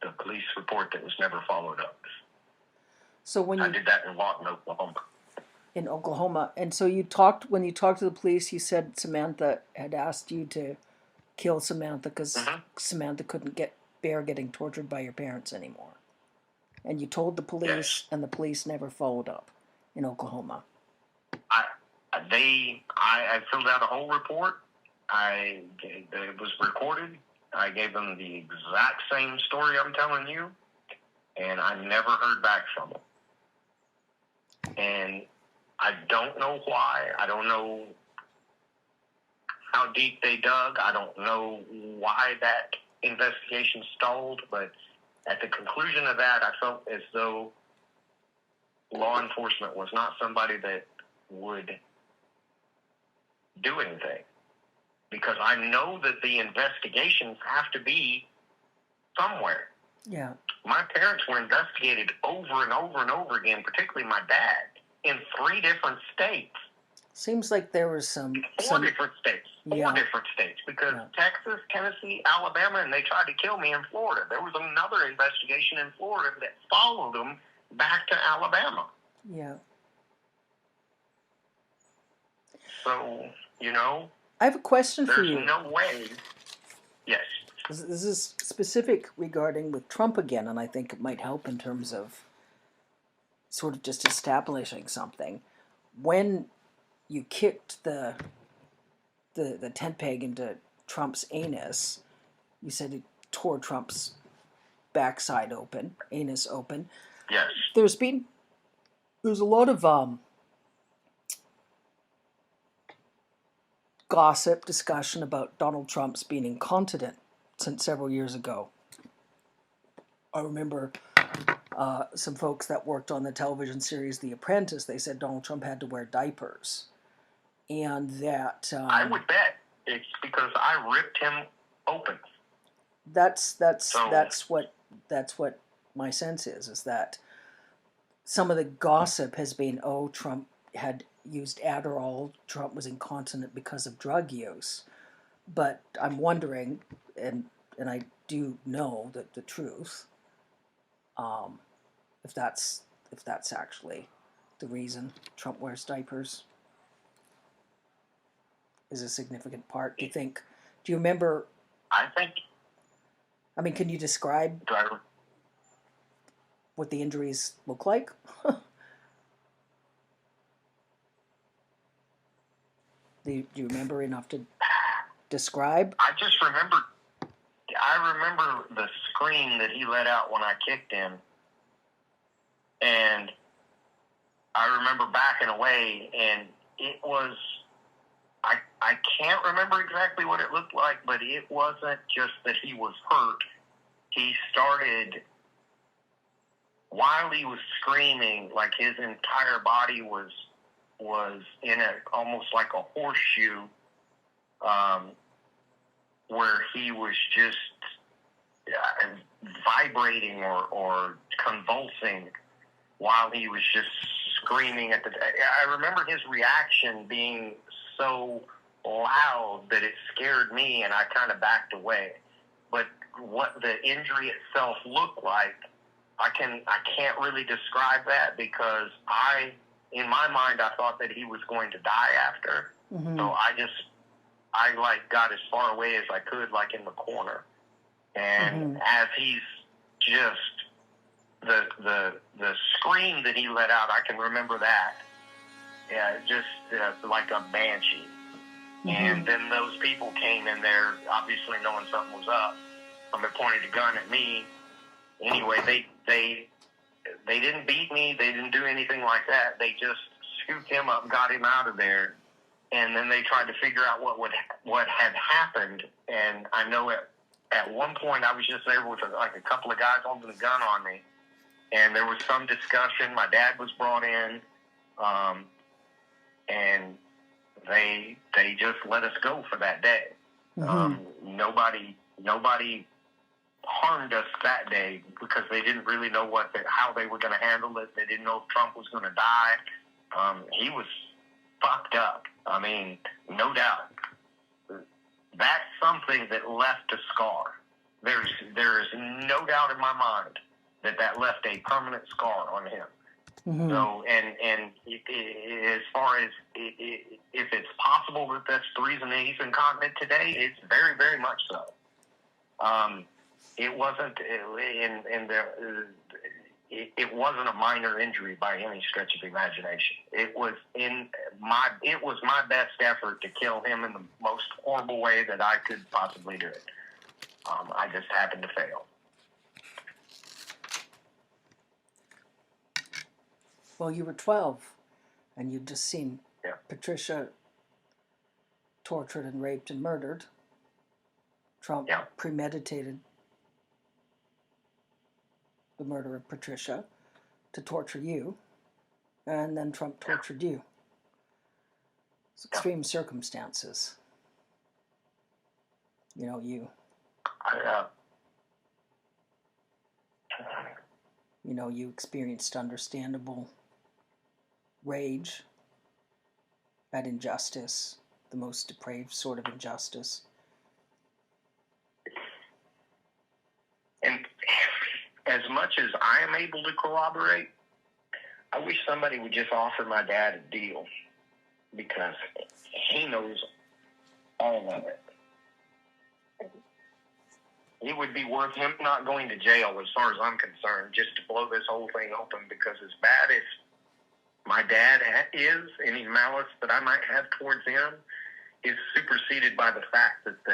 the police report that was never followed up. So when I did that in Lawton, Oklahoma. In Oklahoma, and so when you talked to the police, you said Samantha had asked you to kill Samantha because Samantha couldn't bear getting tortured by your parents anymore. And you told the police, yes. And the police never followed up in Oklahoma. I filled out a whole report. It was recorded. I gave them the exact same story I'm telling you, and I never heard back from them. And I don't know why. I don't know how deep they dug. I don't know why that investigation stalled, but at the conclusion of that, I felt as though law enforcement was not somebody that would do anything. Because I know that the investigations have to be somewhere. Yeah. My parents were investigated over and over and over again, particularly my dad, in 3 different states. Seems like there was some different states. 4 different states. Because Texas, Tennessee, Alabama, and they tried to kill me in Florida. There was another investigation in Florida that followed them back to Alabama. Yeah. So, you know, I have a question for you. There's no way. Yes. This is specific regarding with Trump again, and I think it might help in terms of sort of just establishing something. When you kicked the tent peg into Trump's anus, you said it tore Trump's backside open, anus open. Yes. There's a lot of gossip, discussion about Donald Trump's being incontinent since several years ago. I remember some folks that worked on the television series The Apprentice, they said Donald Trump had to wear diapers. And that... I would bet it's because I ripped him open. That's what my sense is that some of the gossip has been, Trump had used Adderall, Trump was incontinent because of drug use. But I'm wondering, and I do know that the truth, if that's actually the reason Trump wears diapers is a significant part. Do you remember? I mean, can you describe what the injuries look like? Do you remember enough to describe? I remember the scream that he let out when I kicked him. And I remember backing away, and it was, I can't remember exactly what it looked like, but it wasn't just that he was hurt. He started, while he was screaming, like his entire body was in almost like a horseshoe, where he was just vibrating or convulsing while he was just screaming at I remember his reaction being so loud that it scared me, and I kind of backed away. But what the injury itself looked like, I can't really describe that, because in my mind, I thought that he was going to die after. Mm-hmm. So I got as far away as I could, like in the corner. And as he's just, the scream that he let out, I can remember that. Yeah, just like a banshee. Mm-hmm. And then those people came in there, obviously knowing something was up. They pointed a gun at me. Anyway, they didn't beat me. They didn't do anything like that. They just scooped him up and got him out of there. And then they tried to figure out what had happened. And I know at one point I was just there with a couple of guys holding a gun on me. And there was some discussion. My dad was brought in. And they just let us go for that day. Mm-hmm. Nobody harmed us that day because they didn't really know how they were going to handle it. They didn't know if Trump was going to die. He was fucked up. I mean, no doubt. That's something that left a scar. there is no doubt in my mind that left a permanent scar on him. Mm-hmm. So, and as far as if it's possible that that's the reason that he's incontinent today, it's very, very much so. It wasn't it wasn't a minor injury by any stretch of the imagination. It was my best effort to kill him in the most horrible way that I could possibly do it. I just happened to fail. Well, you were 12, and you'd just seen Patricia tortured and raped and murdered. Trump premeditated the murder of Patricia to torture you, and then Trump tortured you. It's extreme circumstances. You know, you experienced understandable rage at injustice, the most depraved sort of injustice. And as much as I am able to corroborate, I wish somebody would just offer my dad a deal, because he knows all of it. It would be worth him not going to jail, as far as I'm concerned, just to blow this whole thing open, because as bad as my dad is, any malice that I might have towards him is superseded by the fact that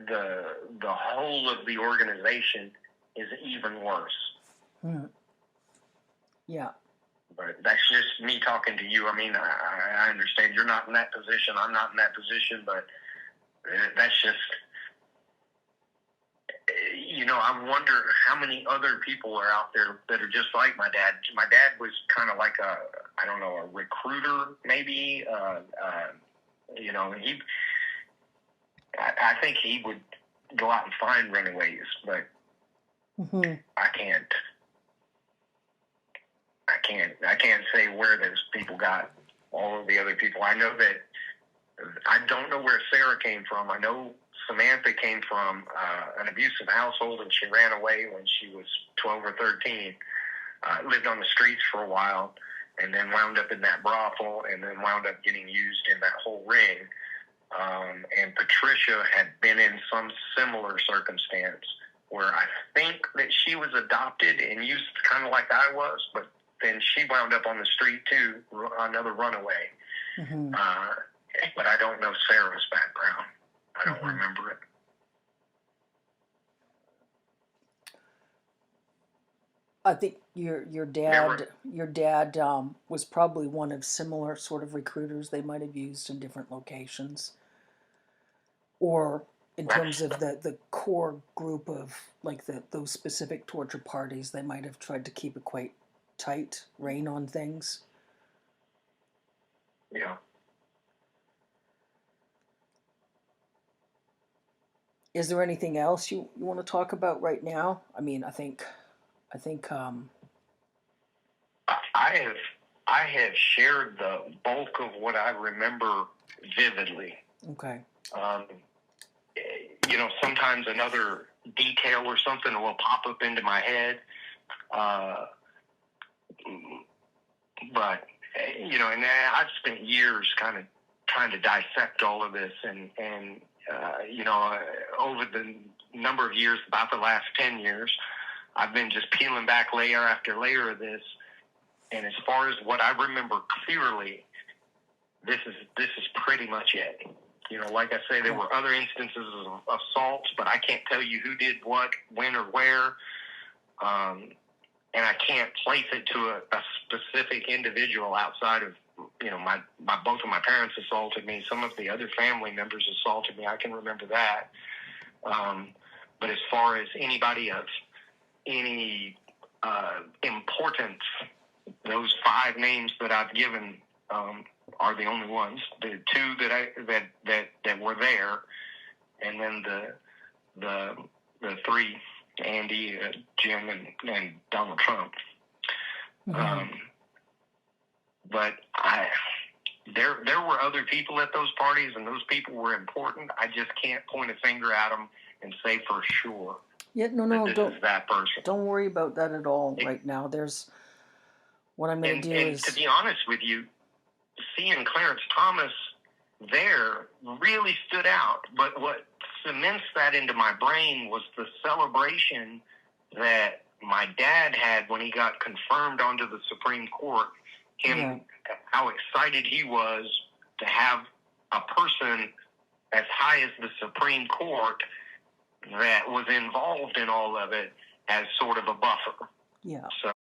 the whole of the organization is even worse. Hmm. Yeah. But that's just me talking to you. I mean, I understand you're not in that position. I'm not in that position, but that's just, you know, I wonder how many other people are out there that are just like my dad. My dad was kind of like a recruiter, maybe. You know, I think he would go out and find runaways, but I can't say where those people got all of the other people. I know that I don't know where Sarah came from. I know Samantha came from an abusive household, and she ran away when she was 12 or 13. Lived on the streets for a while, and then wound up in that brothel, and then wound up getting used in that whole ring. And Patricia had been in some similar circumstance where I think that she was adopted and used kind of like I was, but then she wound up on the street too, another runaway. Mm-hmm. But I don't know Sarah's background. I don't remember it. I think your dad was probably one of similar sort of recruiters they might have used in different locations, or in terms of the core group of like those specific torture parties, they might have tried to keep a quite tight rein on things. Yeah. Is there anything else you want to talk about right now? I mean, I think I have shared the bulk of what I remember vividly. Okay. You know, sometimes another detail or something will pop up into my head. But, you know, and I've spent years kind of trying to dissect all of this, and you know, over the number of years, about the last 10 years, I've been just peeling back layer after layer of this. And as far as what I remember clearly, this is pretty much it. You know, like I say, there were other instances of assaults, but I can't tell you who did what, when, or where. And I can't place it to a specific individual outside of, you know, both of my parents assaulted me. Some of the other family members assaulted me. I can remember that. But as far as anybody of any importance, those 5 names that I've given are the only ones. The 2 that were there, and then the 3, Andy, Jim, and Donald Trump. Mm-hmm. But there were other people at those parties, and those people were important. I just can't point a finger at them and say for sure Yeah, no, that this don't is that person. don't worry about that at all right now. There's what I'm going to do is, to be honest with you, seeing Clarence Thomas there really stood out. But what cements that into my brain was the celebration that my dad had when he got confirmed onto the Supreme Court. How excited he was to have a person as high as the Supreme Court that was involved in all of it as sort of a buffer. Yeah. So